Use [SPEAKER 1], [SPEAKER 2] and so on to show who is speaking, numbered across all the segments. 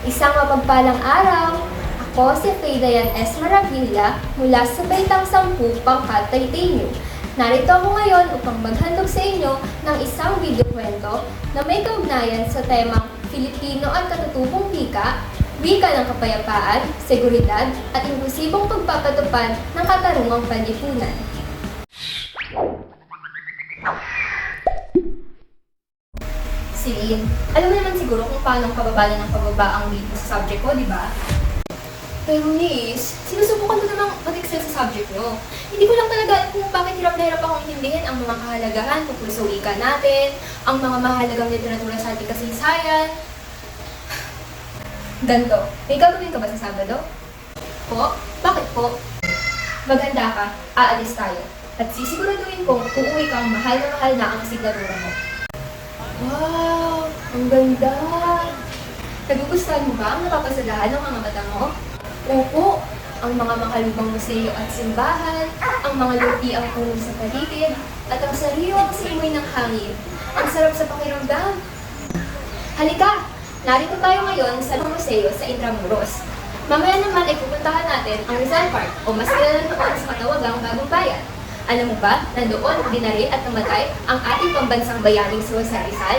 [SPEAKER 1] Isang mapagpalang araw. Ako si Faydayan S. Maravilla mula sa Baitang 10, Pangkat, Taytay. Narito ako ngayon upang maghandog sa inyo ng isang video kwento na may kaugnayan sa temang Filipino at katutubong wika, wika ng kapayapaan, seguridad at inklusibong pagpapatupad ng katarungang panlipunan. Celine, alam mo naman siguro kung paano kababa ng pababa ang dito sa subject ko, di ba? Pero miss, sinusubukan ko namang mag-excel sa subject nyo. Hindi ko lang talaga alam kung bakit hirap na hirap akong intindihin ang mga kahalagahan tungkol sa wika natin, ang mga mahalagang literatura sa ating kasaysayan. Ganto, may gagawin ka ba sa Sabado? Po? Bakit po? Maganda ka, aalis tayo. At sisiguraduhin kong uuwi kang mahal na ang signatura mo. Wow! Ang ganda! Nagugustuhan mo ba ang napapasadahan ng mga mata mo? Opo! Ang mga makalubang museo at simbahan, ang mga lupi ang puno sa paligid, at ang sariwang simoy ng hangin. Ang sarap sa pakiramdam! Halika! Narito tayo ngayon sa museo sa Intramuros. Mamaya naman ay pupuntahan natin ang Rizal Park o mas kilala noon sa katawagang Bagong Bayan. Alam mo ba na doon dinaril at namatay ang ating pambansang bayaning si Jose Rizal?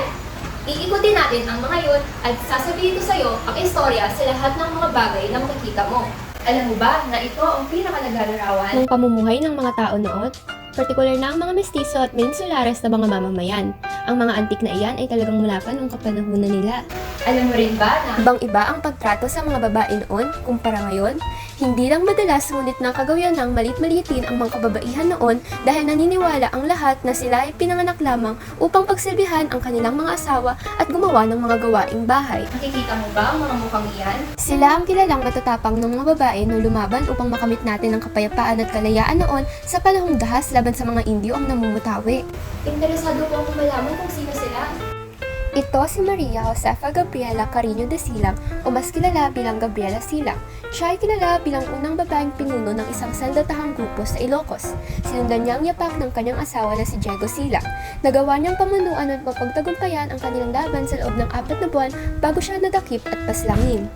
[SPEAKER 1] Iikutin natin ang mga yun at sasabihin ko sa iyo ang istorya sa lahat ng mga bagay na makikita mo. Alam mo ba na ito ang pinakanagalarawan ng pamumuhay ng mga tao noon? Partikular na ang mga mestizo at mensulares na mga mamamayan. Ang mga antik na iyan ay talagang mula pa noong kapanahunan nila. Alam mo rin ba na ibang-iba ang pagtrato sa mga babae noon kumpara ngayon? Hindi lang madalas ngunit nakagawian ng malit-malitin ang mga kababaihan noon dahil naniniwala ang lahat na sila ay pinanganak lamang upang pagsilbihan ang kanilang mga asawa at gumawa ng mga gawaing bahay. Nakikita mo ba ang mga mukhang iyan? Sila ang kilalang matatapang ng mga babae na lumaban upang makamit natin ang kapayapaan at kalayaan noon sa panahong dahas laban sa mga Indio ang namumutawi. Interesado po akong malaman kung sino sila. Ito si Maria Josefa Gabriela Carino de Silang o mas kilala bilang Gabriela Silang. Siya ay kilala bilang unang babaeng pinuno ng isang sandatahang grupo sa Ilocos. Sinundan niya ang yapak ng kanyang asawa na si Diego Silang. Nagawa niyang pamunuan at mapagtagumpayan ang kanilang laban sa loob ng 4 na buwan bago siya nadakip at paslangin.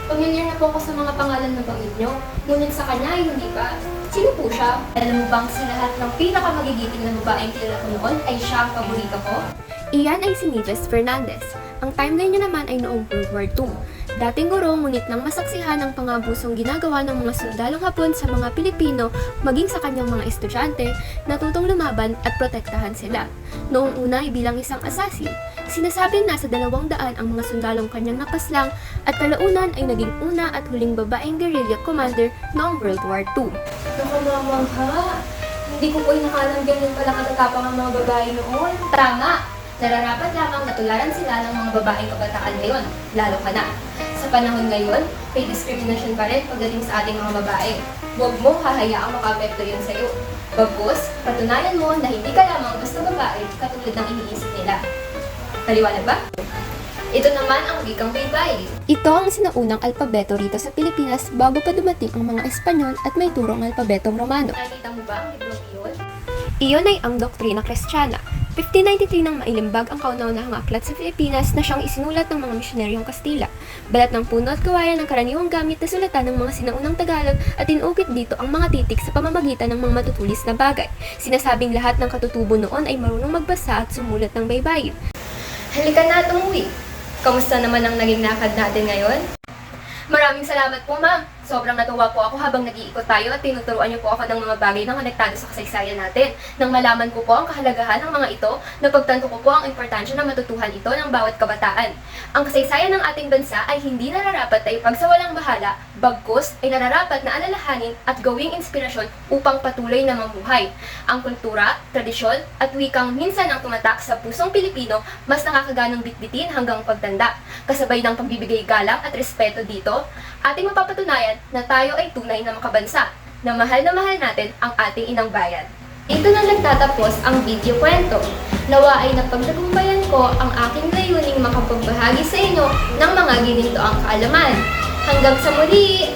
[SPEAKER 1] Pamilyar na po ako sa mga pangalan na bangit nyo, ngunit sa kanya ay hindi pa. Sino po siya? Alam mo bang sa lahat ng pinakamagigiting na babaeng kilala ko noon ay siya ang paborito ko? Iyan ay si Nieves Fernandez. Ang timeline niya naman ay noong World War II. Dating guro ngunit nang masaksihan ang pangabusong ginagawa ng mga sundalong Hapon sa mga Pilipino maging sa kanyang mga estudyante, natutong lumaban at protektahan sila. Noong una ay bilang isang assassin. Sinasabing nasa 200 ang mga sundalong kanyang napaslang at kalaunan ay naging una at huling babaeng guerrilla commander noong World War II. Nakamamangha! Hindi ko po inakalang ganyan pala katatapang ang mga babae noon. Tama! Nararapat lamang natularan sila ng mga babaeng kabataan ngayon, lalo ka na. Sa panahon ngayon, may discrimination pa rin pagdating sa ating mga babae. Huwag mo hahayaang makapekto yun sa'yo. Bagkus, patunayan mo na hindi ka lamang basta babae katulad ng iniisip nila. Paliwanag ba? Ito naman ang wikang baybay. Ito ang sinaunang alpabeto rito sa Pilipinas bago pa dumating ang mga Espanyol at may turong alpabetong Romano. Nakita mo ba ang librong iyon? Iyon ay ang Doktrina Kristiyana. 1593 nang mailimbag ang kauna-unahang aklat sa Pilipinas na siyang isinulat ng mga misyonaryong Kastila. Balat ng puno at kawayan ang karaniwang gamit na sulatan ng mga sinaunang Tagalog at inukit dito ang mga titik sa pamamagitan ng mga matutulis na bagay. Sinasabing lahat ng katutubo noon ay marunong magbasa at sumulat ng baybayin. Halika na at umuwi. Kamusta naman ang naging lakad natin ngayon? Maraming salamat po, ma'am. Sobrang natuwa po ako habang nag-iikot tayo at tinuturuan niyo po ako ng mga bagay na konektado sa kasaysayan natin. Nang malaman ko po ang kahalagahan ng mga ito, napagtanto ko po ang importansya na matutuhan ito ng bawat kabataan. Ang kasaysayan ng ating bansa ay hindi nararapat na ipagsawalang bahala, bagkus ay nararapat na alalahanin at gawing inspirasyon upang patuloy na mamuhay. Ang kultura, tradisyon at wikang minsan ang tumatak sa pusong Pilipino mas nakakaganong bitbitin hanggang pagtanda. Kasabay ng pagbibigay galang at respeto dito, ating mapapatunayan na tayo ay tunay na makabansa, na mahal natin ang ating inang bayan. Dito na nagtatapos ang video kwento. Nawa ay napagtagumpayan ko ang aking layuning makapagbahagi sa inyo ng mga ginintoang kaalaman. Hanggang sa muli!